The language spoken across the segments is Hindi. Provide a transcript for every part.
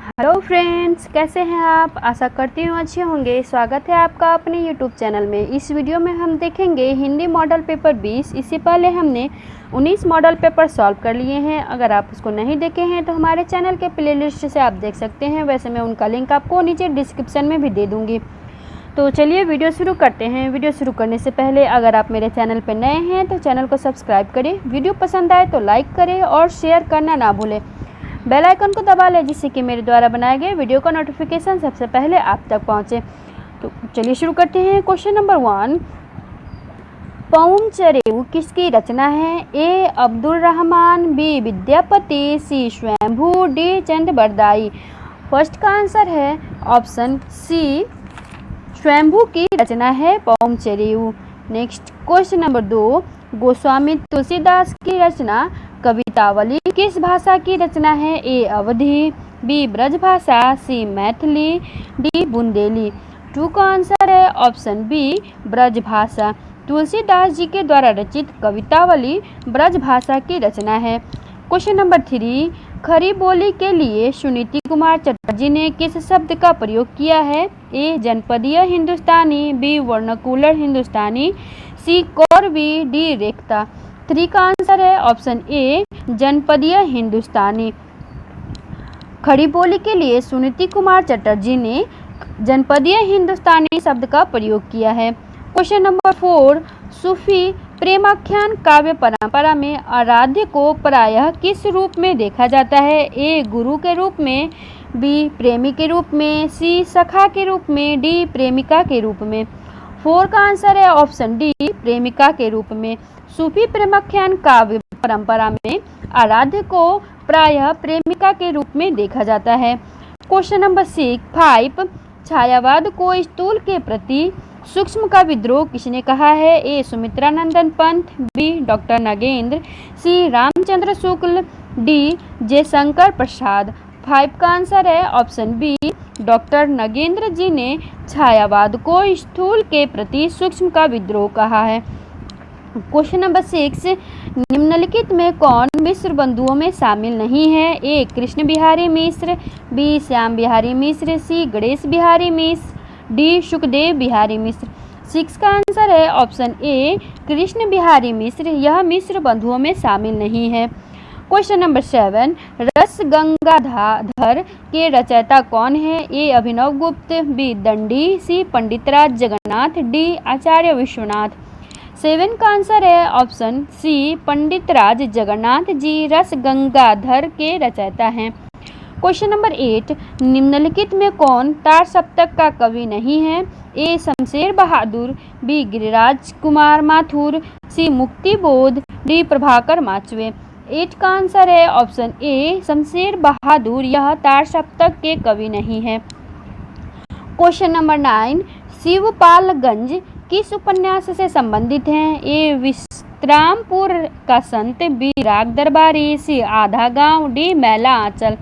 हेलो फ्रेंड्स, कैसे हैं आप। आशा करती हूँ अच्छे होंगे। स्वागत है आपका अपने यूट्यूब चैनल में। इस वीडियो में हम देखेंगे हिंदी मॉडल पेपर 20। इससे पहले हमने 19 मॉडल पेपर सॉल्व कर लिए हैं। अगर आप उसको नहीं देखे हैं तो हमारे चैनल के प्लेलिस्ट से आप देख सकते हैं। वैसे मैं उनका लिंक आपको नीचे डिस्क्रिप्शन में भी दे दूँगी। तो चलिए वीडियो शुरू करते हैं। वीडियो शुरू करने से पहले अगर आप मेरे चैनल पर नए हैं तो चैनल को सब्सक्राइब करें। वीडियो पसंद आए तो लाइक करें और शेयर करना ना भूलें। बेल आइकन को दबा लें जिससे कि मेरे द्वारा बनाए गए वीडियो का नोटिफिकेशन सबसे पहले आप तक पहुंचे। तो चलिए शुरू करते हैं। क्वेश्चन नंबर 1, पौम चरेऊ किसकी रचना है। A Abdul Rahman, B Vidyapati, C Swayambhu, D Chand Bardai. First का आंसर है ऑप्शन सी, स्वयंभू की रचना है Paumachariu. Next question number 2, Goswami Tulsidas की रचना कवितावली किस भाषा की रचना है। A Awadhi, B Brajbhasha, C Maithili, D Bundeli. 2 का आंसर है ऑप्शन बी, ब्रजभाषा। तुलसीदास जी के द्वारा रचित कवितावली ब्रजभाषा की रचना है। क्वेश्चन नंबर 3, खड़ी बोली के लिए सुनीति कुमार चटर्जी ने किस शब्द का प्रयोग किया है। ए जनपदीय हिंदुस्तानी, बी वर्नाकुलर हिंदुस्तानी, सी कौरवी, डी रेखता। 3 का आंसर है ऑप्शन ए, जनपदीय हिंदुस्तानी। खड़ी बोली के लिए सुनीति कुमार चटर्जी ने जनपदीय हिंदुस्तानी शब्द का प्रयोग किया है। क्वेश्चन नंबर 4, सूफी प्रेमाख्यान काव्य परंपरा में आराध्य को प्रायः किस रूप में देखा जाता है। ए गुरु के रूप में, बी प्रेमी के रूप में, सी सखा के रूप में, डी प्रेमिका के रूप में। 4 का आंसर है ऑप्शन डी, प्रेमिका के रूप में। सूफी प्रेमाख्यान काव्य परंपरा में आराध्य को प्रायः प्रेमिका के रूप में देखा जाता है। क्वेश्चन नंबर 5, छायावाद को स्थूल के प्रति सूक्ष्म का विद्रोह किसने कहा है। ए सुमित्रानंदन पंत, बी डॉक्टर नगेंद्र, सी रामचंद्र शुक्ल, डी जयशंकर प्रसाद। 5 का आंसर है ऑप्शन बी, डॉक्टर नगेंद्र जी ने छायावाद को स्थूल के प्रति सूक्ष्म का विद्रोह कहा है। क्वेश्चन नंबर 6, निम्नलिखित में कौन मिश्र बंधुओं में शामिल नहीं है। ए कृष्ण बिहारी मिश्र, बी श्याम बिहारी मिश्र, सी गणेश बिहारी मिश्र, डी सुखदेव बिहारी मिश्र। 6 का आंसर है ऑप्शन ए, कृष्ण बिहारी मिश्र। यह मिश्र बंधुओं में शामिल नहीं है। क्वेश्चन नंबर 7, रस गंगाधर के रचयिता कौन है। ए अभिनव गुप्त, बी दंडी, सी पंडितराज जगन्नाथ, डी आचार्य विश्वनाथ। 7 का आंसर है ऑप्शन सी, पंडितराज जगन्नाथ जी रस गंगाधर के रचयिता हैं। क्वेश्चन नंबर 8, निम्नलिखित में कौन तार सप्तक का कवि नहीं है। ए शमशेर बहादुर, बी गिरिराज कुमार माथुर, सी मुक्ति बोध, डी प्रभाकर माचवे। 8 का आंसर है ऑप्शन ए, शमशेर बहादुर यह तार सप्तक के कवि नहीं है। क्वेश्चन नंबर 9, शिवपालगंज किस उपन्यास से संबंधित हैं। ए विश्रामपुर का संत, बी राग दरबारी, सी आधा गांव, डी मैला आंचल।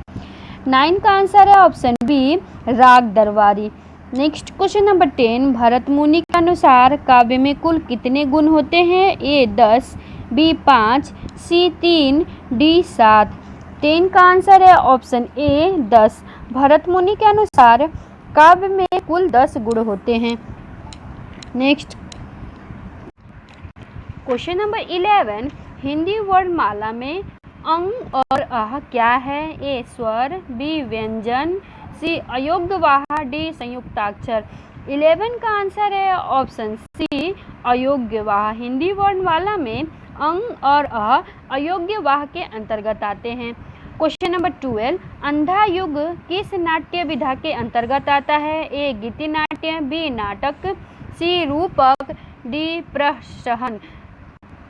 9 का आंसर है ऑप्शन बी, राग दरबारी। नेक्स्ट क्वेश्चन नंबर 10, भरत मुनि के अनुसार काव्य में कुल कितने गुण होते हैं। ए 10, बी 5, सी 3, डी 7। 10 का आंसर है ऑप्शन ए, 10। भरत मुनि के अनुसार काव्य में कुल 10 गुण होते हैं। नेक्स्ट क्वेश्चन नंबर 11, हिंदी वर्णमाला में अंग और अह क्या है। ए स्वर, बी व्यंजन, सी अयोग्यवाह, डी संयुक्ताक्षर। 11 का आंसर है ऑप्शन सी, अयोग्यवाह। हिंदी वर्णमाला में अंग और अह अयोग्यवाह के अंतर्गत आते हैं। क्वेश्चन नंबर 12, अंधा युग किस नाट्य विधा के अंतर्गत आता है। ए गीति नाट्य, बी नाटक, सी रूपक, डी प्रहसन।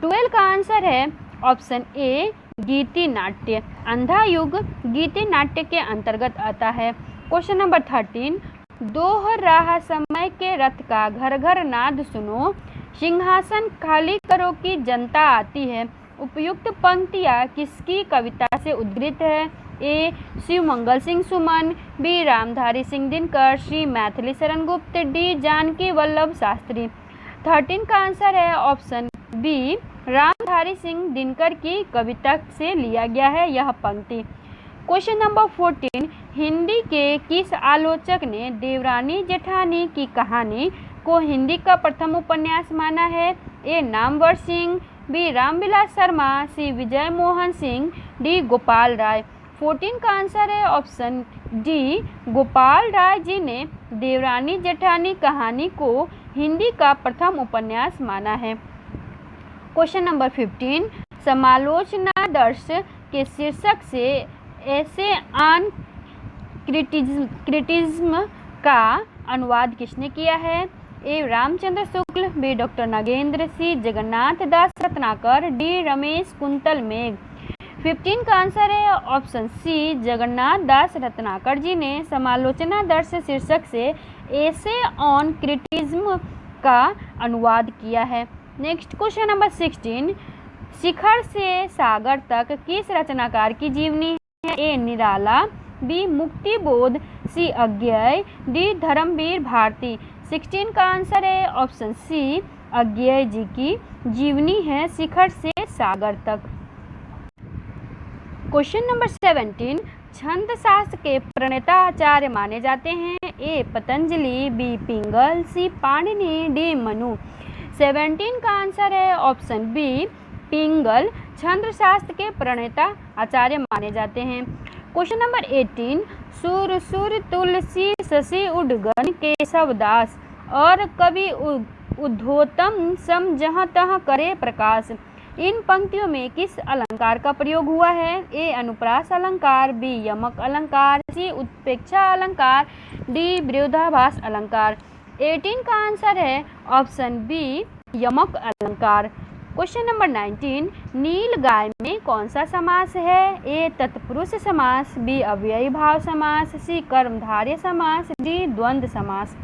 12 का आंसर है ऑप्शन ए, गीति नाट्य। अंधा युग गीति नाट्य के अंतर्गत आता है। क्वेश्चन नंबर 13, दोहराह समय के रथ का घर घर नाद सुनो, सिंहासन खाली करो की जनता आती है। उपयुक्त पंक्तियाँ किसकी कविता से उद्धृत है। ए शिवमंगल सिंह सुमन, बी रामधारी सिंह दिनकर, सी मैथिली शरण गुप्त, डी जानकी वल्लभ शास्त्री। 13 का आंसर है ऑप्शन बी, रामधारी सिंह दिनकर की कविता से लिया गया है यह पंक्ति। क्वेश्चन नंबर 14, हिंदी के किस आलोचक ने देवरानी जेठानी की कहानी को हिंदी का प्रथम उपन्यास माना है? ए नामवर सिंह, बी रामविलास शर्मा, सी विजय मोहन सिंह, डी गोपाल राय। 14 का आंसर है ऑप्शन डी, गोपाल राय जी ने देवरानी जेठानी कहानी को हिंदी का प्रथम उपन्यास माना है। क्वेश्चन नंबर 15, समालोचनादर्श के शीर्षक से ऐसे ऑन क्रिटिज्म का अनुवाद किसने किया है? ए रामचंद्र शुक्ल, बी डॉक्टर नागेंद्र, सी जगन्नाथ दास रत्नाकर, डी रमेश कुंतल मेघ। 15 का आंसर है ऑप्शन सी, जगन्नाथ दास रत्नाकर जी ने समालोचनादर्श शीर्षक से ऐसे ऑन क्रिटिज्म का अनुवाद किया है। नेक्स्ट क्वेश्चन नंबर 16, शिखर से सागर तक किस रचनाकार की जीवनी है? ए निराला, बी मुक्तिबोध, सी अज्ञेय, डी धर्मवीर भारती। 16 का आंसर है ऑप्शन सी, अज्ञेय जी की जीवनी है शिखर से सागर तक। क्वेश्चन नंबर 17, छंद शास्त्र के प्रणेता आचार्य माने जाते हैं? ए पतंजलि, बी पिंगल, सी पाणिनि, डी मनु। 17 का आंसर है ऑप्शन बी, पिंगल छंद शास्त्र के प्रणेता आचार्य माने जाते हैं। क्वेश्चन नंबर 18, सुर सुर तुलसी शशि उद्गन केशव दास और कवि उद्धोतम सम जहाँ तहाँ करे प्रकाश। इन पंक्तियों में किस अलंकार का प्रयोग हुआ है? ए अनुप्रास अलंकार, बी यमक अलंकार, सी उत्प्रेक्षा अलंकार, डी विरोधाभास अलंकार। 18 का आंसर है ऑप्शन बी, यमक अलंकार। क्वेश्चन नंबर 19, नील गाय में कौन सा समास है? ए तत्पुरुष समास, बी अव्ययी भाव समास, सी कर्मधारय समास, डी द्वंद्व समास।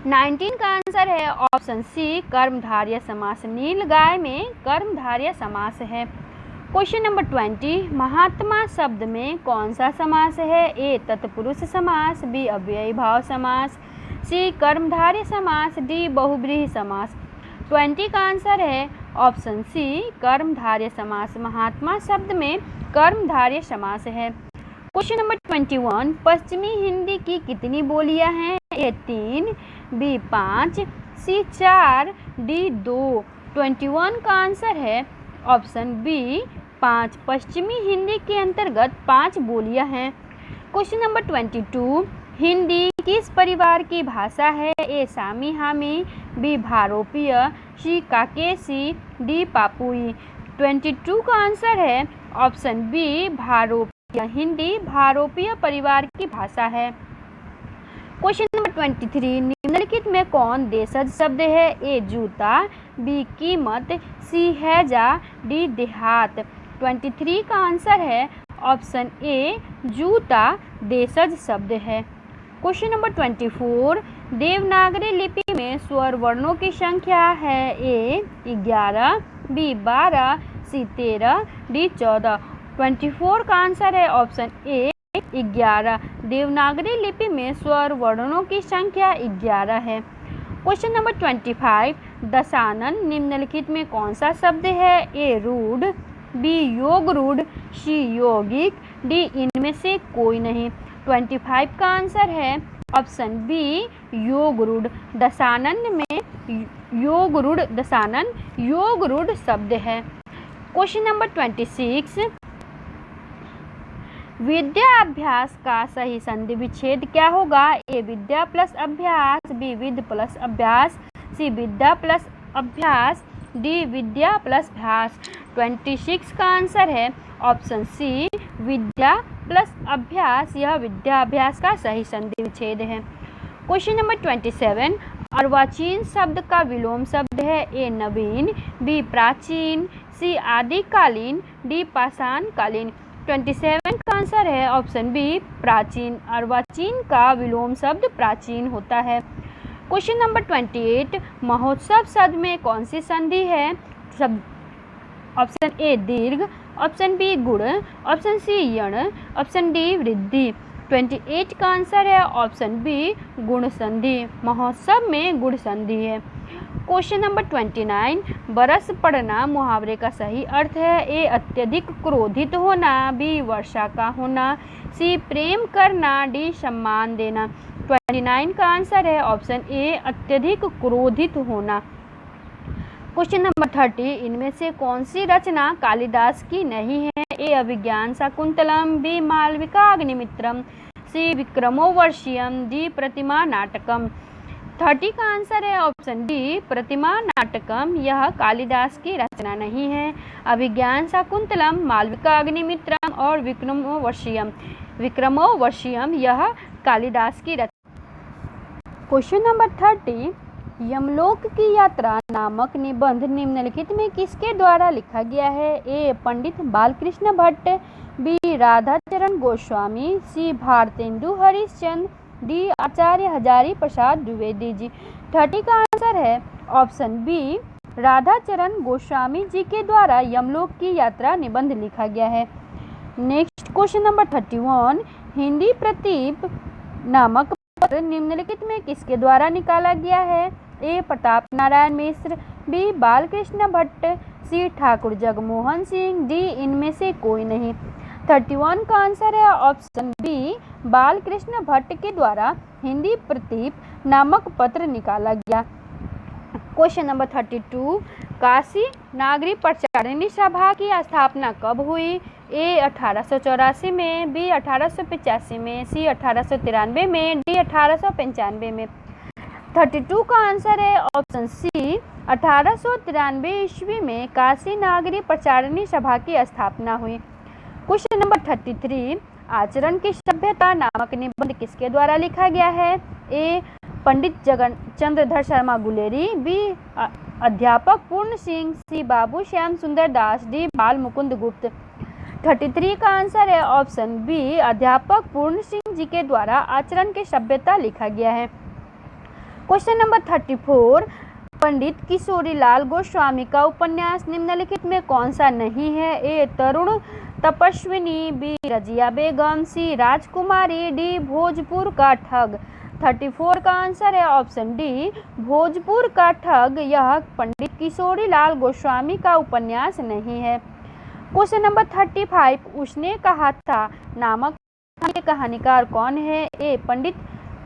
19 का आंसर है ऑप्शन सी, कर्मधारय समास। नील गाय में कर्मधारय समास है। क्वेश्चन नंबर 20, महात्मा शब्द में कौन सा समास है? ए तत्पुरुष समास, बी अव्ययी भाव समास, सी कर्मधारय समास, डी बहुब्रीहि समास। 20 का आंसर है ऑप्शन सी, कर्मधारय समास। महात्मा शब्द में कर्मधारय समास है। क्वेश्चन नंबर 21, पश्चिमी हिंदी की कितनी बोलियां हैं? ए 3, बी 5, सी 4, डी 2। 21 का आंसर है ऑप्शन बी, 5। पश्चिमी हिंदी के अंतर्गत 5 बोलियां हैं। क्वेश्चन नंबर 22, हिंदी किस परिवार की भाषा है? ए सामी हामी, बी भारोपीय, सी काकेसी, डी पापुई। 22 का आंसर है ऑप्शन बी, भारोपीय। हिंदी भारोपीय परिवार की भाषा है। क्वेश्चन नंबर 23, निम्नलिखित में कौन देशज शब्द है? ए जूता, बी कीमत, सी हैजा, डी देहात। 23 का आंसर है ऑप्शन ए, जूता देशज शब्द है। क्वेश्चन नंबर 24, देवनागरी लिपि में स्वर वर्णों की संख्या है? ए 11, बी 12, सी 13, डी 14। 24 का आंसर है ऑप्शन ए, 11। देवनागरी लिपि में स्वर वर्णों की संख्या 11 है। क्वेश्चन नंबर 25, दशानन निम्नलिखित में कौन सा शब्द है? ए रूढ़, बी योग रूढ़, सी यौगिक, डी इनमें से कोई नहीं। 25 का आंसर है ऑप्शन बी, योग रूढ़। दशानन में योग रूढ़, दशानन योग रूढ़ शब्द है। क्वेश्चन नंबर 26, विद्या अभ्यास का सही संधि विच्छेद क्या होगा? ए विद्या प्लस अभ्यास, बी विद प्लस अभ्यास, सी विद्या प्लस अभ्यास, डी विद्या प्लस अभ्यास। 26 का आंसर है ऑप्शन सी, विद्या प्लस अभ्यास। यह विद्याभ्यास का सही संधि विच्छेद है। क्वेश्चन नंबर 27, अर्वाचीन शब्द का विलोम शब्द है? ए नवीन, बी प्राचीन, सी आदिकालीन, डी पाषाण कालीन। 27 का आंसर है ऑप्शन बी, प्राचीन। अर्वाचीन का विलोम शब्द प्राचीन होता है। क्वेश्चन नंबर 28, महोत्सव शब्द में कौन सी संधि है? शब्द ऑप्शन ए दीर्घ, ऑप्शन बी गुण, ऑप्शन सी यण, ऑप्शन डी वृद्धि। 28 का आंसर है ऑप्शन बी गुण संधि, महोत्सव में गुण संधि है। क्वेश्चन नंबर 29, बरस पड़ना मुहावरे का सही अर्थ है। ए अत्यधिक क्रोधित होना, बी वर्षा का होना, सी प्रेम करना, डी सम्मान देना। 29 का आंसर है ऑप्शन ए अत्यधिक क्रोधित होना। क्वेश्चन नंबर 30, इनमें से कौन सी रचना कालिदास की नहीं है। ए अभिज्ञान शाकुंतलम, बी मालविका अग्निमित्रम, सी विक्रमोर्वशीयम, डी प्रतिमा नाटकम। 30 का आंसर है ऑप्शन डी प्रतिमा नाटकम, यह कालिदास की रचना नहीं है। अभिज्ञान शाकुंतलम, मालविका अग्निमित्रम और विक्रमोर्वशीयम यह कालिदास की रचना। क्वेश्चन नंबर 30, यमलोक की यात्रा नामक निबंध निम्नलिखित में किसके द्वारा लिखा गया है। ए पंडित बालकृष्ण भट्ट, बी राधाचरण गोस्वामी, सी भारतेंदु हरिश्चंद्र, डी आचार्य हजारी प्रसाद द्विवेदी जी। 30 का आंसर है ऑप्शन बी राधाचरण गोस्वामी जी के द्वारा यमलोक की यात्रा निबंध लिखा गया है। नेक्स्ट क्वेश्चन नंबर 31, हिंदी प्रतीप नामक पत्र निम्नलिखित में किसके द्वारा निकाला गया है। ए प्रताप नारायण मिश्र, बी बालकृष्ण भट्ट, सी ठाकुर जगमोहन सिंह, डी इनमें से कोई नहीं। 31 का आंसर है ऑप्शन बी बालकृष्ण भट्ट के द्वारा हिंदी प्रतीप नामक पत्र निकाला गया। क्वेश्चन नंबर 32, काशी नागरी प्रचारिणी सभा की स्थापना कब हुई। ए 1884 में, बी 1885 में, सी 1893 में, डी 1895 में। 32 का आंसर है ऑप्शन सी 1893 ईस्वी में काशी नागरी प्रचारिणी सभा की स्थापना हुई। क्वेश्चन नंबर 33, आचरण की सभ्यता नामक निबंध किसके द्वारा लिखा गया है। ए पंडित चंद्रधर शर्मा गुलेरी, बी अध्यापक पूर्ण सिंह, सी बाबू श्याम सुंदर दास, डी बाल मुकुंद गुप्त। 33 का आंसर है ऑप्शन बी अध्यापक पूर्ण सिंह जी के द्वारा आचरण की सभ्यता लिखा गया है। क्वेश्चन नंबर 34, पंडित किशोरीलाल गोस्वामी का उपन्यास निम्नलिखित में कौन सा नहीं है। ए तरुण तपस्विनी, बी रजिया बेगम, सी राजकुमारी, डी भोजपुर का ठग। 34 का आंसर है ऑप्शन डी भोजपुर का ठग, यह पंडित किशोरीलाल गोस्वामी का उपन्यास नहीं है। क्वेश्चन नंबर 35, उसने कहा था नामक के कहानीकार कौन है। ए पंडित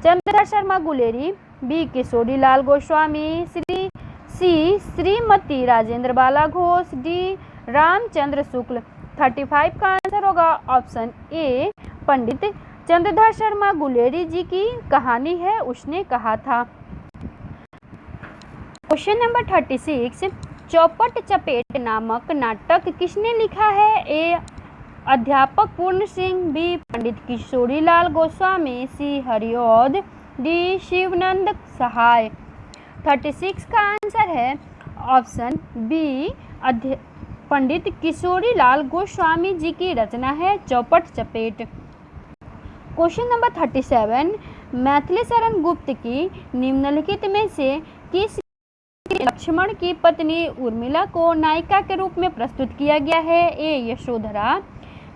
चंद्रधर शर्मा गुलेरी, बी किशोरीलाल गोस्वामी, सी श्रीमती राजेंद्र बाला घोष, डी रामचंद्र शुक्ल। 35 का आंसर होगा ऑप्शन ए पंडित चंद्रधर शर्मा गुलेरी जी की कहानी है उसने कहा था। क्वेश्चन नंबर 36, चौपट चपेट नामक नाटक किसने लिखा है। ए अध्यापक पूर्ण सिंह, बी पंडित किशोरीलाल गोस्वामी, सी हरिऔध, डी शिवनंद सहाय। 36 का आंसर है ऑप्शन बी पंडित किशोरीलाल गोस्वामी जी की रचना है चौपट चपेट। क्वेश्चन नंबर 37, मैथिली शरण गुप्त की निम्नलिखित में से किस लक्ष्मण की पत्नी उर्मिला को नायिका के रूप में प्रस्तुत किया गया है। ए यशोधरा,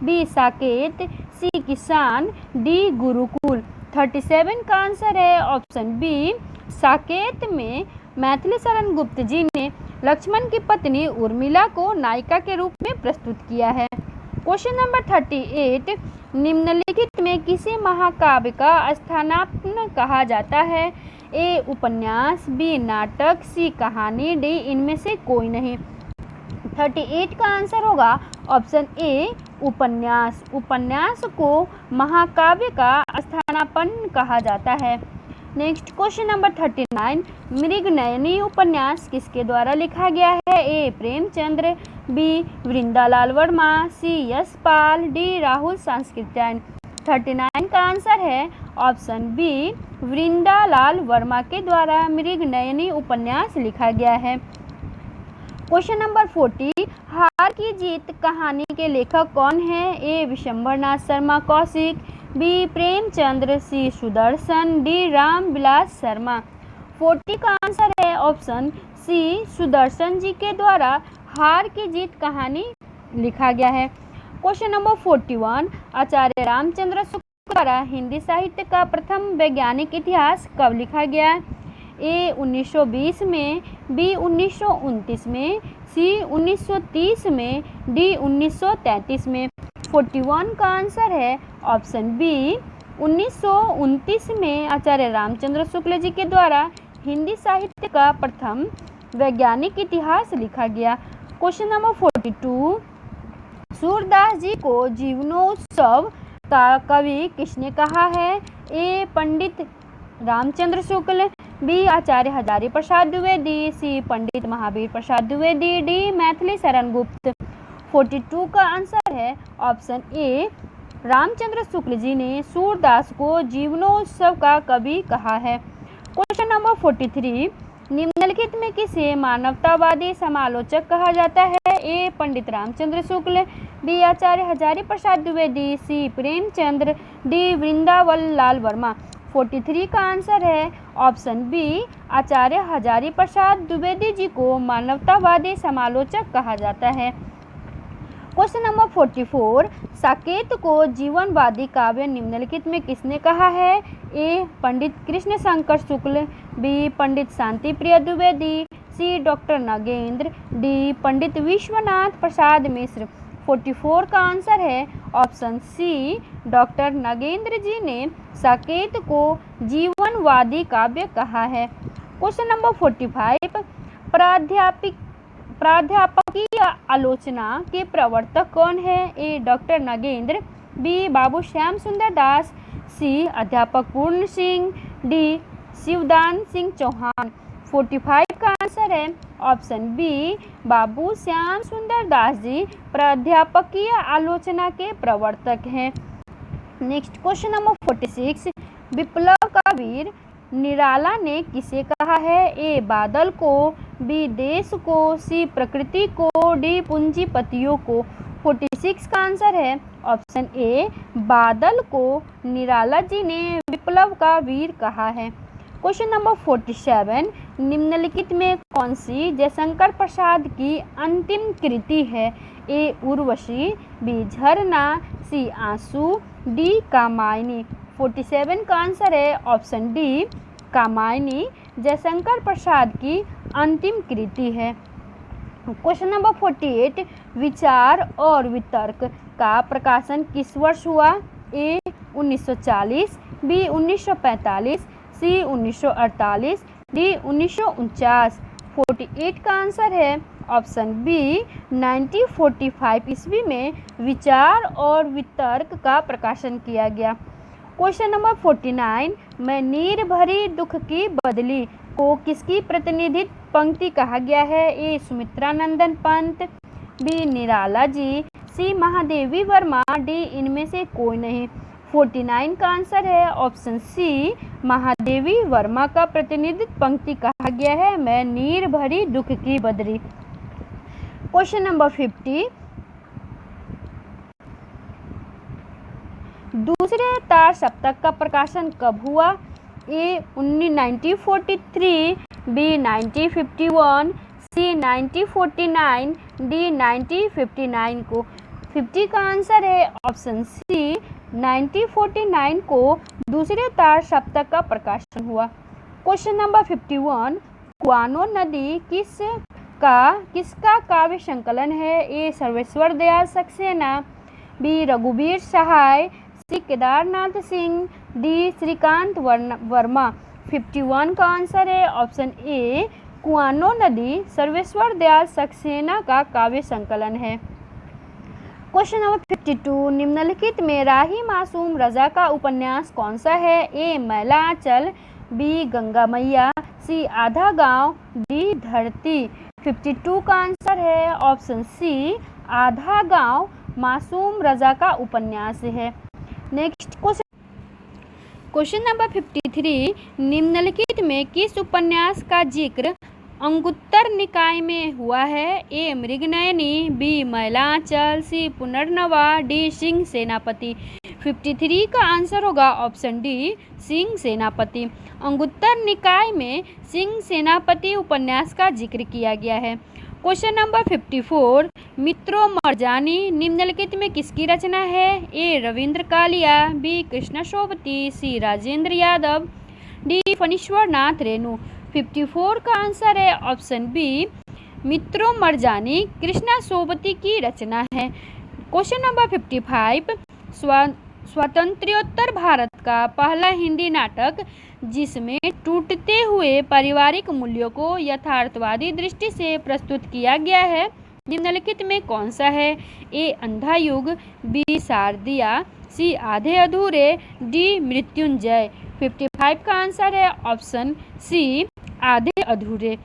बी साकेत, सी किसान, डी गुरुकुल। 37 का आंसर है ऑप्शन बी साकेत में मैथिली शरण गुप्त जी ने लक्ष्मण की पत्नी उर्मिला को नायिका के रूप में प्रस्तुत किया है। क्वेश्चन नंबर 38, निम्नलिखित में किसी महाकाव्य का स्थानापन्न कहा जाता है। ए उपन्यास, बी नाटक, सी कहानी, डी इनमें से कोई नहीं। 38 का आंसर होगा ऑप्शन ए उपन्यास। उपन्यास को महाकाव्य का स्थानापन्न कहा जाता है। नेक्स्ट क्वेश्चन नंबर 39, मृगनयनी उपन्यास किसके द्वारा लिखा गया है। ए प्रेमचंद्र, बी वृंदालाल वर्मा, सी यशपाल, डी राहुल सांस्कृत्यायन। 39 का आंसर है ऑप्शन बी वृंदालाल वर्मा के द्वारा मृगनयनी उपन्यास लिखा गया है। क्वेश्चन नंबर 40, हार की जीत कहानी के लेखक कौन है। ए विशंभरनाथ शर्मा कौशिक, बी प्रेमचंद्र, सी सुदर्शन, डी रामविलास शर्मा। 40 का आंसर है ऑप्शन सी सुदर्शन जी के द्वारा हार की जीत कहानी लिखा गया है। क्वेश्चन नंबर 41, आचार्य रामचंद्र शुक्ल द्वारा हिंदी साहित्य का प्रथम वैज्ञानिक इतिहास कब लिखा गया? ए 1920 में, बी 1929 में, सी 1930 में, डी 1933 में। 41 का आंसर है ऑप्शन बी 1929 में आचार्य रामचंद्र शुक्ल जी के द्वारा हिंदी साहित्य का प्रथम वैज्ञानिक इतिहास लिखा गया। क्वेश्चन नंबर 42, सूरदास जी को जीवनोत्सव का कवि किसने कहा है? ए पंडित रामचंद्र शुक्ल, बी आचार्य हजारी प्रसाद द्विवेदी, सी पंडित महावीर प्रसाद द्विवेदी, डी मैथिली शरण गुप्त। 42 का आंसर है ऑप्शन ए रामचंद्र शुक्ल जी ने सूरदास को जीवनोत्सव का कवि कहा है। क्वेश्चन नंबर 43, निम्नलिखित में किसे मानवतावादी समालोचक कहा जाता है? ए पंडित रामचंद्र शुक्ल, बी आचार्य हजारी प्रसाद द्विवेदी, सी प्रेमचंद्र, डी वृंदावन लाल वर्मा। 43 का आंसर है ऑप्शन बी आचार्य हजारी प्रसाद द्विवेदी जी को मानवतावादी समालोचक कहा जाता है। क्वेश्चन नंबर 44, साकेत को जीवनवादी काव्य निम्नलिखित में किसने कहा है? ए पंडित कृष्ण शंकर शुक्ल, बी पंडित शांति प्रिय द्विवेदी, सी डॉक्टर नगेंद्र, डी पंडित विश्वनाथ प्रसाद मिश्र। 44 का आंसर है ऑप्शन सी डॉक्टर नगेंद्र जी ने साकेत को जीवनवादी काव्य कहा है। क्वेश्चन नंबर 45, प्राध्यापकीय आलोचना के प्रवर्तक कौन है? ए डॉक्टर नगेंद्र, बी बाबू श्याम सुंदर दास, सी अध्यापक पूर्ण सिंह, डी शिवदान सिंह चौहान। 45 का आंसर है ऑप्शन बी बाबू श्याम सुंदर दास जी प्राध्यापकीय आलोचना के प्रवर्तक हैं। नेक्स्ट क्वेश्चन नंबर 46, विप्लव का वीर निराला ने किसे कहा है? ए बादल को, बी देश को, सी प्रकृति को, डी पूंजीपतियों को। 46 का आंसर है ऑप्शन ए बादल को निराला जी ने विप्लव का वीर कहा है। क्वेश्चन नंबर 47, निम्नलिखित में कौन सी जयशंकर प्रसाद की अंतिम कृति है? ए उर्वशी, बी झरना, सी आंसू, डी कामायनी। 47 का आंसर है ऑप्शन डी कामायनी जयशंकर प्रसाद की अंतिम कृति है। क्वेश्चन नंबर 48, विचार और वितर्क का प्रकाशन किस वर्ष हुआ? ए 1940, बी 1945, सी 1948, डी 1949। 48 का आंसर है ऑप्शन बी 1945 ईस्वी में विचार और वितर्क का प्रकाशन किया गया। क्वेश्चन नंबर 49, मैं नीर भरी दुख की बदली को किसकी प्रतिनिधित्व पंक्ति कहा गया है? ए सुमित्रा नंदन पंत, बी निराला जी, सी महादेवी वर्मा, डी इनमें से कोई नहीं। 49 का आंसर है ऑप्शन सी महादेवी वर्मा का प्रतिनिधित्व पंक्ति कहा गया है, मैं नीर भरी दुख की बदली। क्वेश्चन नंबर 50, दूसरे तार सप्तक का प्रकाशन कब हुआ? ए 1943, बी 1951, सी 1949, डी 1959 को। 50 का आंसर है ऑप्शन सी 1949 को दूसरे तार सप्तक का प्रकाशन हुआ। क्वेश्चन नंबर 51, कुआनो नदी किसका काव्य संकलन है? ए सर्वेश्वर दयाल सक्सेना, बी रघुवीर सहाय, सी केदारनाथ सिंह, डी श्रीकांत वर्मा। 51 का आंसर है ऑप्शन ए कुआनो नदी सर्वेश्वर दयाल सक्सेना का काव्य संकलन है। क्वेश्चन नंबर 52, निम्नलिखित में राही मासूम रजा का उपन्यास कौन सा है? ए मैला आंचल, बी गंगा मैया, सी आधा गांव, डी धरती। 52 का आंसर है ऑप्शन सी आधा गांव मासूम रजा का उपन्यास है। नेक्स्ट क्वेश्चन नंबर 53, निम्नलिखित में किस उपन्यास का जिक्र अंगुत्तर निकाय में हुआ है? ए मृगनयनी, बी मैलांचल, सी पुनर्नवा, डी सिंह सेनापति। 53 का आंसर होगा ऑप्शन डी सिंह सेनापति। अंगुत्तर निकाय में सिंह सेनापति उपन्यास का जिक्र किया गया है। क्वेश्चन नंबर 54, मित्रों मरजानी निम्नलिखित में किसकी रचना है? ए रविंद्र कालिया, बी कृष्णा सोबती, सी राजेंद्र यादव, डी फणीश्वर नाथ रेणु। 54 का आंसर है ऑप्शन बी, मित्रों मरजानी कृष्णा सोबती की रचना है। क्वेश्चन नंबर 55, स्वतंत्रोत्तर भारत का पहला हिंदी नाटक जिसमें टूटते हुए पारिवारिक मूल्यों को यथार्थवादी दृष्टि से प्रस्तुत किया गया है, निम्नलिखित में कौन सा है? ए अंधा युग, बी शारदिया, सी आधे अधूरे, डी मृत्युंजय। 55 का आंसर है ऑप्शन सी, आधे अधूरे।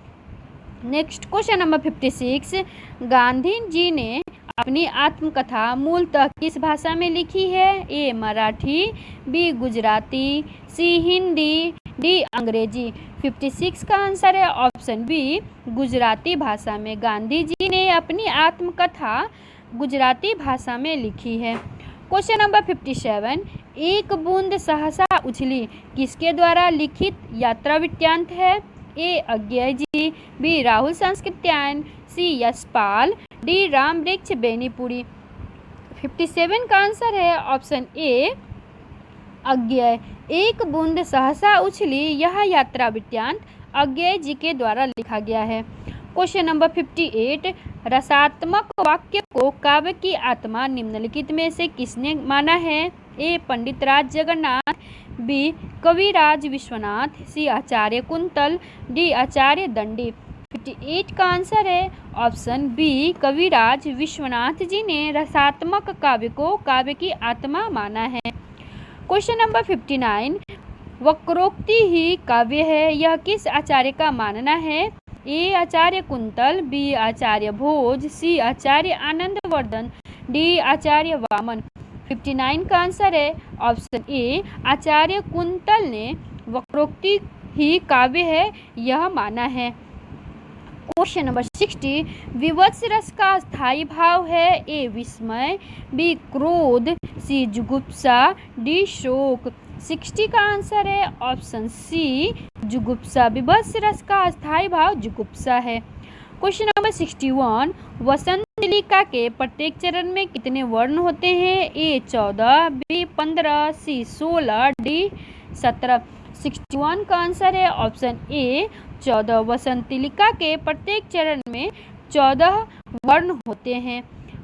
Next question number 56, Gandhi ji ने अपनी आत्मकथा मूलतः किस भाषा में लिखी है? ए मराठी, बी गुजराती, सी हिंदी, डी अंग्रेजी। 56 का आंसर है ऑप्शन बी, गुजराती भाषा में गांधी जी ने अपनी आत्मकथा गुजराती भाषा में लिखी है। क्वेश्चन नंबर 57, एक बूंद सहसा उछली किसके द्वारा लिखित यात्रा वृत्तांत है? ए अज्ञेय जी, बी राहुल सांस्कृत्यायन, सी यशपाल, डी राम वृक्ष बेनीपुरी। 57 का आंसर है ऑप्शन ए, अज्ञेय। एक बूंद सहसा उछली यह यात्रा वृत्तांत अज्ञेय जी के द्वारा लिखा गया है। क्वेश्चन नंबर 58, रसात्मक वाक्य को काव्य की आत्मा निम्नलिखित में से किसने माना है? ए पंडित राज जगन्नाथ, बी कविराज विश्वनाथ, सी आचार्य कुंतल, डी आचार्य दंडी। 58 का आंसर है ऑप्शन बी, कविराज विश्वनाथ जी ने रसात्मक काव्य को काव्य की आत्मा माना है। क्वेश्चन नंबर 59, वक्रोक्ति ही काव्य है, यह किस आचार्य का मानना है? ए आचार्य कुंतल, बी आचार्य भोज, सी आचार्य आनंदवर्धन, डी आचार्य वामन। 59 का आंसर है ऑप्शन ए, आचार्य कुंतल ने वक्रोक्ति ही काव्य है यह माना है। क्वेश्चन नंबर 60, विवत्स रस का स्थायी भाव है? ए विस्मय, बी क्रोध, सी जुगुप्सा, डी शोक। 60 का आंसर है ऑप्शन सी, जुगुप्सा। विवत्स रस का स्थायी भाव जुगुप्सा है। क्वेश्चन नंबर 61, वसंत लिका के प्रत्येक चरण में कितने वर्ण होते हैं? ए 14, बी 15, सी 16, डी 17। 61 का आंसर है ऑप्शन ए, 14। वसंतिलिका के प्रत्येक चरण में 14 वर्ण होते हैं।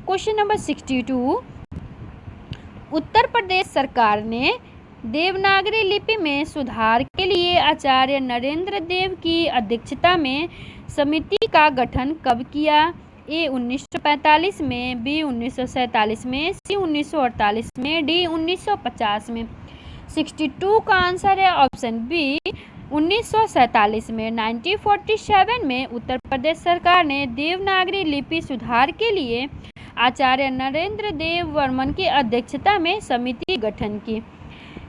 क्वेश्चन नंबर 62, उत्तर प्रदेश सरकार ने देवनागरी लिपि में सुधार के लिए आचार्य नरेंद्र देव की अध्यक्षता में समिति का गठन कब किया? ए 1945 में, बी 1947 में, सी 1948 में, डी 1950 में। 62 का आंसर है ऑप्शन बी, 1947 में। 1947 में उत्तर प्रदेश सरकार ने देवनागरी लिपि सुधार के लिए आचार्य नरेंद्र देव वर्मन की अध्यक्षता में समिति गठन की।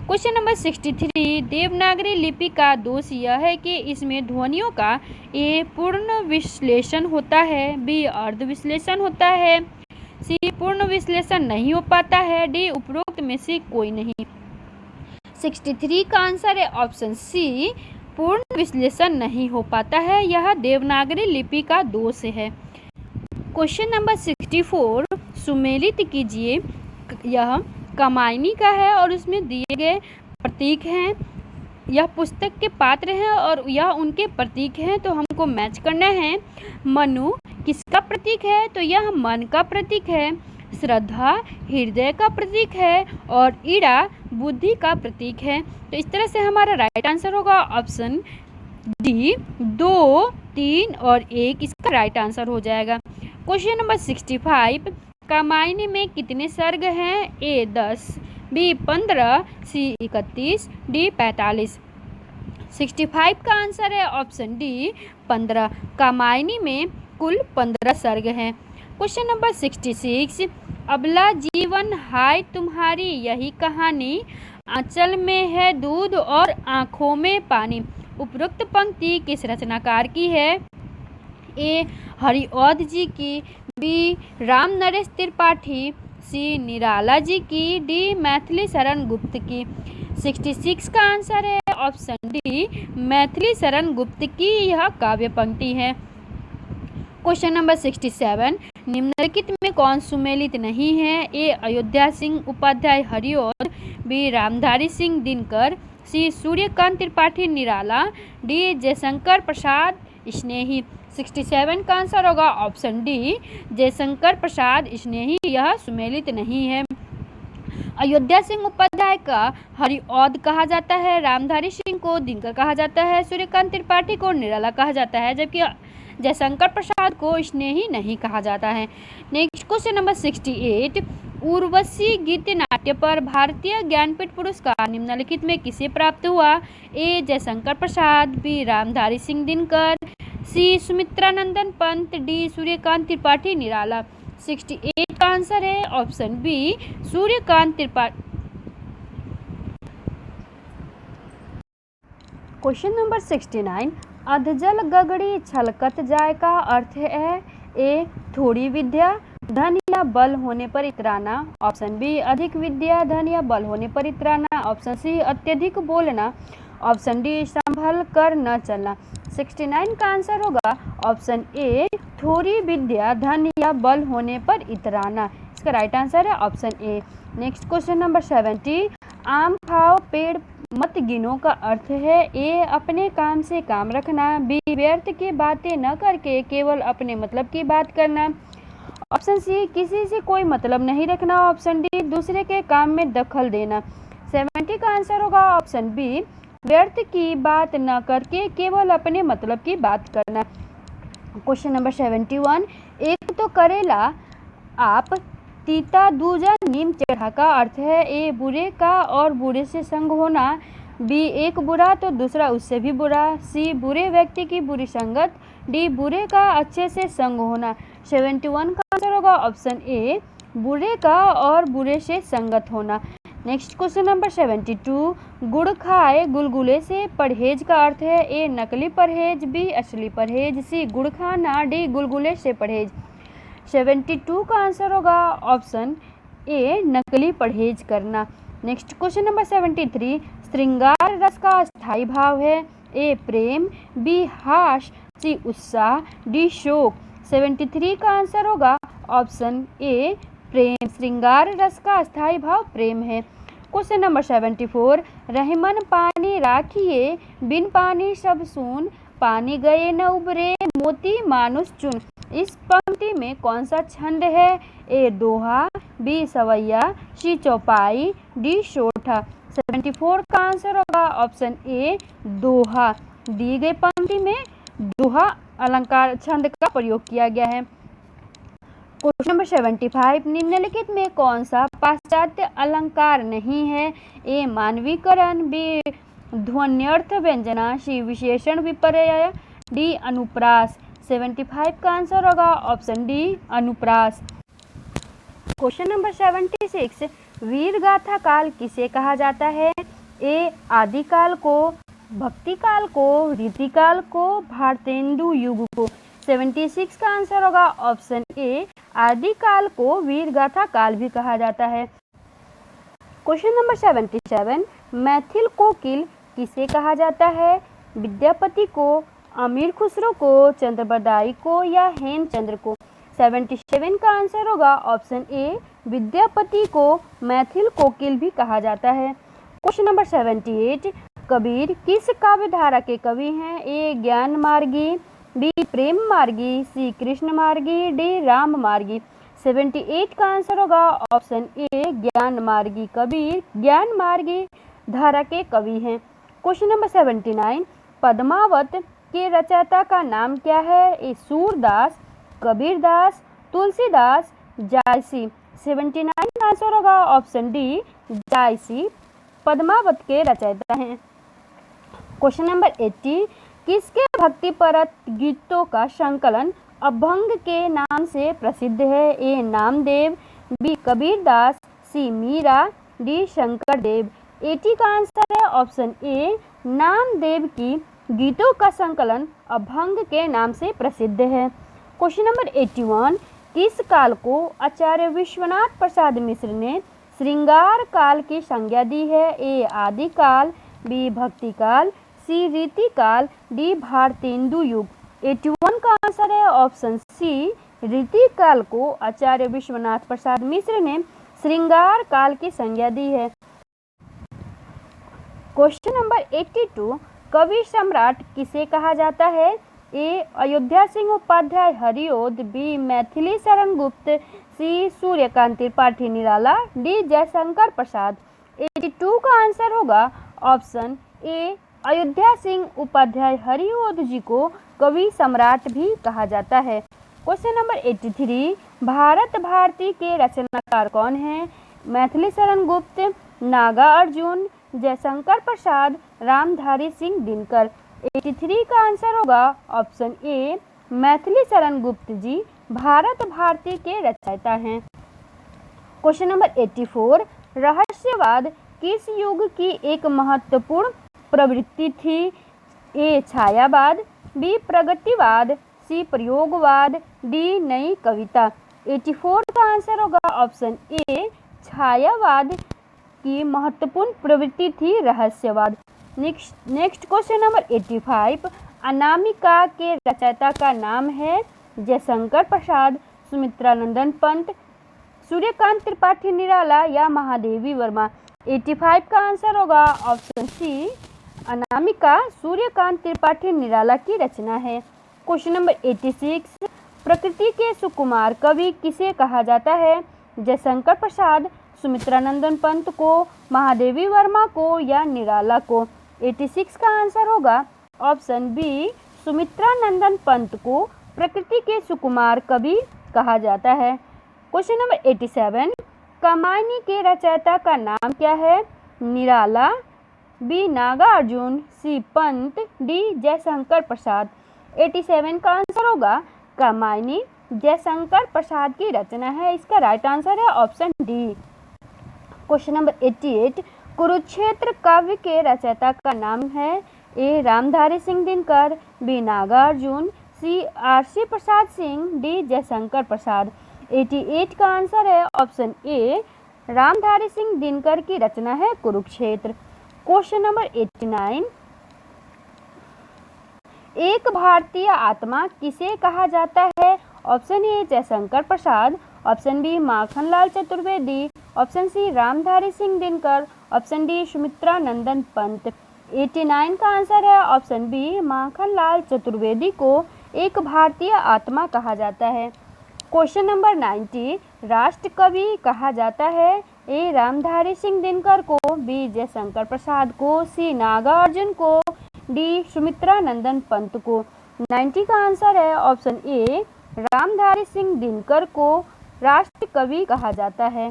क्वेश्चन नंबर 63, देवनागरी लिपि का दोष यह है कि इसमें ध्वनियों का ए पूर्ण विश्लेषण होता है, बी अर्ध विश्लेषण होता है, सी पूर्ण विश्लेषण नहीं हो पाता है, डी उपरोक्त में से कोई नहीं। 63 का आंसर है ऑप्शन सी, पूर्ण विश्लेषण नहीं हो पाता है, यह देवनागरी लिपि का दोष है। क्वेश्चन नंबर 64, सुमेलित कीजिए। यह कामायनी का है और उसमें दिए गए प्रतीक हैं। यह पुस्तक के पात्र हैं और यह उनके प्रतीक हैं, तो हमको मैच करना है। मनु किसका प्रतीक है? तो यह मन का प्रतीक है। श्रद्धा हृदय का प्रतीक है और ईड़ा बुद्धि का प्रतीक है। तो इस तरह से हमारा राइट आंसर होगा ऑप्शन डी, 2, 3 और 1 इसका राइट आंसर हो जाएगा। क्वेश्चन नंबर 65, कामायनी में कितने सर्ग हैं? ए 10, बी 15, सी 31, डी 45। 65 का आंसर है ऑप्शन डी, 15। कामायनी में कुल 15 सर्ग हैं। क्वेश्चन नंबर 66, अबला जीवन हाय तुम्हारी यही कहानी, आंचल में है दूध और आँखों में पानी। उपरोक्त पंक्ति किस रचनाकार की है? ए हरिऔध जी की, बी राम नरेश त्रिपाठी, सी निराला जी की, डी मैथिली शरण गुप्त की। 66 का आंसर है ऑप्शन डी, मैथिली शरण गुप्त की यह काव्य पंक्ति है। क्वेश्चन नंबर 67, निम्नलिखित में कौन सुमेलित नहीं है? ए अयोध्या सिंह उपाध्याय हरिऔध, बी रामधारी सिंह दिनकर, सी सूर्यकांत त्रिपाठी निराला, डी जयशंकर प्रसाद स्नेही। 67 का आंसर होगा ऑप्शन डी, जयशंकर प्रसाद स्नेही, यह सुमेलित नहीं है। अयोध्या सिंह उपाध्याय का हरिऔध कहा जाता है, रामधारी सिंह को दिनकर कहा जाता है, सूर्यकांत त्रिपाठी को निराला कहा जाता है, जबकि जयशंकर प्रसाद को स्नेही नहीं कहा जाता है। नेक्स्ट क्वेश्चन नंबर 68, उर्वशी गीत नाट्य पर भारतीय ज्ञानपीठ पुरस्कार निम्नलिखित में किसे प्राप्त हुआ? A Jaishankar Prasad, B Ramdhari Singh Dinkar, C Sumitranandan Pant, D Suryakant Tripathi Nirala. 68 का आंसर है option B, Suryakant Tripathi. Question number 69, अधजल गगड़ी छलकत जाए का अर्थ है? ए थोड़ी विद्या, धन या बल होने पर इतराना, ऑप्शन बी अधिक विद्या, धन या बल होने पर इतराना, ऑप्शन सी अत्यधिक बोलना, ऑप्शन डी संभल कर न चलना। 69 का आंसर होगा ऑप्शन ए, थोड़ी विद्या, धन या बल होने पर इतराना। इसका राइट आंसर है ऑप्शन ए। नेक्स्ट क्वेश्चन नंबर 70, आम खाओ पेड़ मत गिनो का अर्थ है? ए अपने काम से काम रखना, बी व्यर्थ की बातें न करके केवल अपने मतलब की बात करना, ऑप्शन सी किसी से कोई मतलब नहीं रखना, ऑप्शन डी दूसरे के काम में दखल देना। 70 का आंसर होगा ऑप्शन बी, व्यर्थ की बात न करके केवल अपने मतलब की बात करना। क्वेश्चन नंबर 71, एक तो करेला आप तीता दूजा नीम चढ़ा का अर्थ है? ए बुरे का और बुरे से संग होना, बी एक बुरा तो दूसरा उससे भी बुरा, सी बुरे व्यक्ति की बुरी संगत, डी बुरे का अच्छे से संग होना। 71 का आंसर होगा ऑप्शन ए, बुरे का और बुरे से संगत होना। नेक्स्ट क्वेश्चन नंबर 72, गुड़ खाए गुलगुले से परहेज का अर्थ है? ए नकली परहेज, बी असली परहेज, सी गुड़ खाना, डी गुलगुले से परहेज। 72 का आंसर होगा ऑप्शन ए, नकली परहेज करना। नेक्स्ट क्वेश्चन नंबर 73, श्रृंगार रस का स्थायी भाव है? ए प्रेम, बी हास, सी उत्साह, डी शोक। 73 का आंसर होगा ऑप्शन ए, प्रेम। श्रृंगार रस का स्थायी भाव प्रेम है। क्वेश्चन नंबर 74, रहमन पानी राखिए बिन पानी सब सून, पानी गए न उबरे मोती मानुष चुन। इस पंक्ति में कौन सा छंद है? ए दोहा, बी सवैया, सी चौपाई, डी सोठा। 74 का आंसर होगा ऑप्शन ए, दोहा। दी गई पंक्ति में दोहा अलंकार छंद का प्रयोग किया गया है। क्वेश्चन नंबर 75, निम्नलिखित में कौन सा पाश्चात्य अलंकार नहीं है? ए मानवीकरण, बी ध्वन्यर्थ व्यंजना, सी विशेषण विपर्यय, डी अनुप्रास। 75 का आंसर होगा ऑप्शन डी, अनुप्रास। क्वेश्चन नंबर 76, वीर गाथा काल किसे कहा जाता है? ए आदिकाल को, भक्ति काल को, रीतिकाल को, भारतेंदु युग को। 76 का आंसर होगा ऑप्शन ए, आदिकाल को वीर गाथा काल भी कहा जाता है। क्वेश्चन नंबर 77, मैथिल कोकिल किसे कहा जाता है? विद्यापति को, अमीर खुसरो को, चंद्रबरदाई को या हेमचंद्र को। 77 का आंसर होगा ऑप्शन ए, विद्यापति को मैथिल कोकिल भी कहा जाता है। क्वेश्चन नंबर 78, कबीर किस काव्य धारा के कवि हैं? ए ज्ञान मार्गी, बी प्रेम मार्गी, सी कृष्ण मार्गी, डी राम मार्गी। 78 का आंसर होगा ऑप्शन ए, ज्ञान मार्गी। कबीर ज्ञान मार्गी धारा के कवि हैं। क्वेश्चन नंबर 79, पद्मावत के रचयिता का नाम क्या है? ए सूरदास, कबीरदास, तुलसीदास, जायसी। 79 का आंसर होगा ऑप्शन डी, जायसी पद्मावत के रचयिता हैं। क्वेश्चन नंबर 80, किसके भक्तिपरक गीतों का संकलन अभंग के नाम से प्रसिद्ध है? ए नामदेव, बी कबीरदास, सी मीरा, डी शंकरदेव। 80 का आंसर है ऑप्शन ए, नामदेव की गीतों का संकलन अभंग के नाम से प्रसिद्ध है। क्वेश्चन नंबर 81, किस काल को आचार्य विश्वनाथ प्रसाद मिश्र ने श्रृंगार काल की संज्ञा दी है? ए आदिकाल, बी भक्ति काल, सी रीति काल, डी भारतेंदु युग। 81 का आंसर है ऑप्शन सी, ऋतिक काल को आचार्य विश्वनाथ प्रसाद मिश्र ने श्रृंगार काल की संज्ञा दी है। क्वेश्चन नंबर 82, कवि सम्राट किसे कहा जाता है? ए अयोध्या सिंह उपाध्याय हरिओद, बी मैथिली शरण गुप्त, सी सूर्यकांत त्रिपाठी निराला, डी जयशंकर प्रसाद। 82 का आंसर होगा ऑप्शन ए, अयोध्या सिंह उपाध्याय हरिओद जी को कवि सम्राट भी कहा जाता है। क्वेश्चन नंबर 83, भारत भारती के रचनाकार कौन हैं? मैथिली शरण गुप्त, नागा अर्जुन, जयशंकर प्रसाद, रामधारी सिंह दिनकर। 83 का आंसर होगा ऑप्शन ए, मैथिली शरण गुप्त जी भारत भारती के रचयिता हैं। क्वेश्चन नंबर 84, रहस्यवाद किस युग की एक महत्वपूर्ण प्रवृत्ति थी? ए छायावाद, बी प्रगतिवाद, सी प्रयोगवाद, डी नई कविता। 84 का आंसर होगा ऑप्शन ए, छायावाद की महत्वपूर्ण प्रवृत्ति थी रहस्यवाद। नेक्स्ट क्वेश्चन नंबर 85, अनामिका के रचयिता का नाम है? जयशंकर प्रसाद, सुमित्रानंदन पंत, सूर्यकांत त्रिपाठी निराला या महादेवी वर्मा। 85 का आंसर होगा ऑप्शन सी, अनामिका सूर्यकांत त्रिपाठी निराला की रचना है। क्वेश्चन नंबर 86, प्रकृति के सुकुमार कवि किसे कहा जाता है? जयशंकर प्रसाद, सुमित्रानंदन पंत को, महादेवी वर्मा को या निराला को। 86 का आंसर होगा ऑप्शन बी, सुमित्रानंदन पंत को प्रकृति के सुकुमार कवि कहा जाता है। क्वेश्चन नंबर 87, कामायनी के रचयिता का नाम क्या है? निराला, बी नागार्जुन, सी पंत, डी जयशंकर प्रसाद। 87 का आंसर होगा कामायनी जयशंकर प्रसाद की रचना है। इसका राइट आंसर है option D. Question number 88, Kurukshetra काव्य के रचयिता का नाम है? ए रामधारी सिंह दिनकर, बी नागार्जुन, सी आरसी प्रसाद सिंह, डी जयशंकर प्रसाद। 88 का आंसर है ऑप्शन ए, रामधारी सिंह दिनकर की रचना है कुरुक्षेत्र। क्वेश्चन नंबर 89, एक भारतीय आत्मा किसे कहा जाता है? Option A Jaishankar Prasad, option B Makhanlal Chaturvedi, option C Ramdhari Singh Dinkar, option D Sumitranandan Pant. 89 का आंसर है ऑप्शन बी, माखनलाल चतुर्वेदी को एक भारतीय आत्मा कहा जाता है। क्वेश्चन नंबर 90, राष्ट्र कवि कहा जाता है? ए रामधारी सिंह दिनकर को, बी जयशंकर प्रसाद को, सी नागार्जुन को, डी सुमित्रानंदन पंत को। 90 का आंसर है ऑप्शन ए, रामधारी सिंह दिनकर को राष्ट्र कवि कहा जाता है।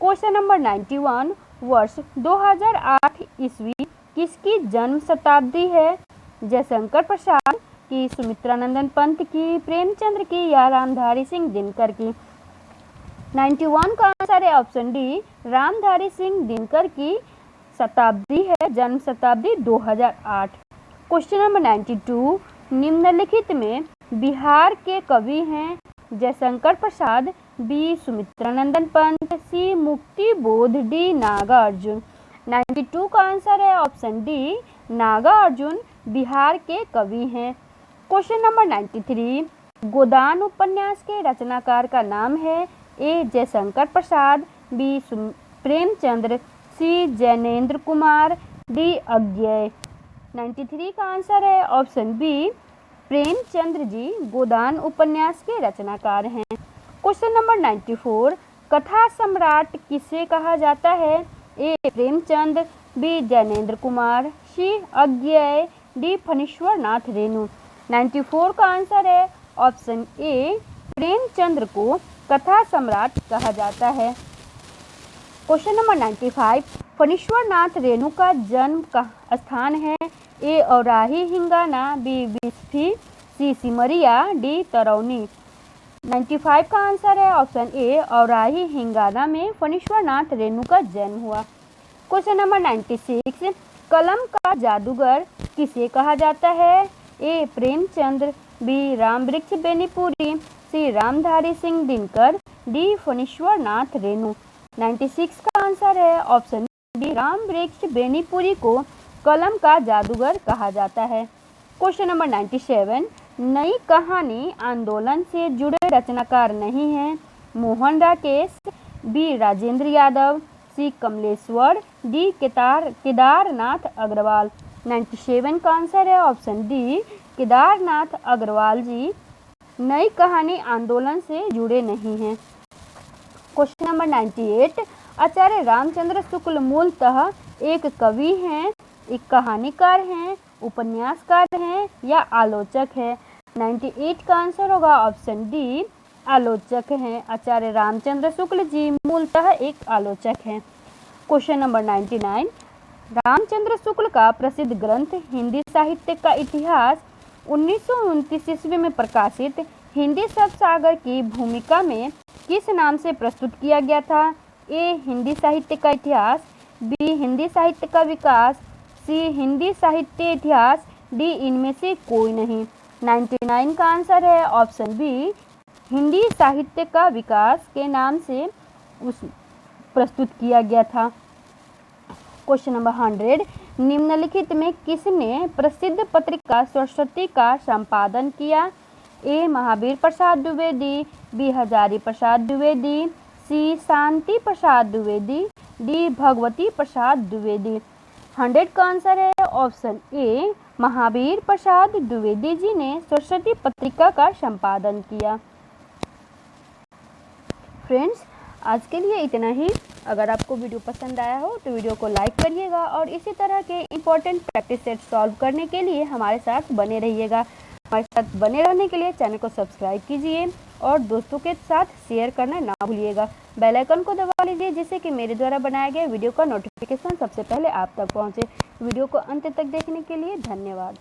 क्वेश्चन नंबर 91, वर्ष 2008 ईस्वी किसकी जन्म शताब्दी है? जयशंकर प्रसाद की, सुमित्रानंदन पंत की, प्रेमचंद्र की या रामधारी सिंह दिनकर की। 91 का आंसर है ऑप्शन डी, रामधारी सिंह दिनकर की शताब्दी है, जन्म शताब्दी 2008। क्वेश्चन नंबर 92, निम्नलिखित में बिहार के कवि हैं? जयशंकर प्रसाद, बी सुमित्रानंदन पंत, सी मुक्ति बोध, डी नागार्जुन। 92 का आंसर है ऑप्शन डी, नागार्जुन बिहार के कवि हैं। क्वेश्चन नंबर 93, गोदान उपन्यास के रचनाकार का नाम है? ए जयशंकर प्रसाद, बी प्रेमचंद्र, सी जैनेन्द्र कुमार, डी अज्ञेय। 93 का आंसर है ऑप्शन बी, प्रेमचंद्र जी गोदान उपन्यास के रचनाकार हैं। क्वेश्चन नंबर 94, कथा सम्राट किसे कहा जाता है? ए प्रेमचंद, बी जैनेन्द्र कुमार, सी अज्ञेय, डी फणीश्वर नाथ रेणु। 94 का आंसर है ऑप्शन ए, प्रेमचंद्र को कथा सम्राट कहा जाता है। क्वेश्चन नंबर 95, फणीश्वर नाथ रेणु का जन्म का स्थान है? ए औराही हिंगाना, बी बिस्फी, सी सिमरिया, डी तरौनी। 95 का आंसर है ऑप्शन ए, औराही हिंगाना में फणीश्वर नाथ रेणु का जन्म हुआ। क्वेश्चन नंबर 96, कलम का जादूगर किसे कहा जाता है? ए प्रेमचंद्र, बी रामवृक्ष बेनीपुरी, सी रामधारी सिंह दिनकर, डी फणीश्वर नाथ रेणु। 96 का आंसर है ऑप्शन बी, रामवृक्ष बेनीपुरी को कलम का जादूगर कहा जाता है। क्वेश्चन नंबर 97, नई कहानी आंदोलन से जुड़े रचनाकार नहीं हैं। मोहन राकेश, बी राजेंद्र यादव, सी कमलेश्वर, डी केदारनाथ अग्रवाल। 97 का आंसर है ऑप्शन डी केदारनाथ अग्रवाल जी नई कहानी आंदोलन से जुड़े नहीं हैं। क्वेश्चन नंबर 98, आचार्य रामचंद्र शुक्ल मूलतः एक कवि हैं, एक कहानीकार हैं, उपन्यासकार हैं या आलोचक है। 98 का आंसर होगा ऑप्शन डी आलोचक हैं। आचार्य रामचंद्र शुक्ल जी मूलतः एक आलोचक हैं। क्वेश्चन नंबर 99, रामचंद्र शुक्ल का प्रसिद्ध ग्रंथ हिंदी साहित्य का इतिहास 1929 ईस्वी में प्रकाशित हिंदी शब्द सागर की भूमिका में किस नाम से प्रस्तुत किया गया था। ए हिंदी साहित्य का इतिहास, बी हिंदी साहित्य का विकास, सी हिंदी साहित्य इतिहास, डी इनमें से कोई नहीं। 99 का आंसर है ऑप्शन बी हिंदी साहित्य का विकास के नाम से उस प्रस्तुत किया गया था। क्वेश्चन नंबर 100, निम्नलिखित में किसने प्रसिद्ध पत्रिका सरस्वती का संपादन किया। ए महावीर प्रसाद द्विवेदी, बी हजारी प्रसाद द्विवेदी, सी शांति प्रसाद द्विवेदी, डी भगवती प्रसाद द्विवेदी। 100 का आंसर है ऑप्शन ए महावीर प्रसाद द्विवेदी जी ने सरस्वती पत्रिका का संपादन किया। फ्रेंड्स, आज के लिए इतना ही। अगर आपको वीडियो पसंद आया हो तो वीडियो को लाइक करिएगा और इसी तरह के इम्पोर्टेंट प्रैक्टिस सेट सॉल्व करने के लिए हमारे साथ बने रहिएगा। हमारे साथ बने रहने के लिए चैनल को सब्सक्राइब कीजिए और दोस्तों के साथ शेयर करना ना भूलिएगा। बेल आइकन को दबा लीजिए जिससे कि मेरे द्वारा बनाए गए वीडियो का नोटिफिकेशन सबसे पहले आप तक पहुंचे। वीडियो को अंत तक देखने के लिए धन्यवाद।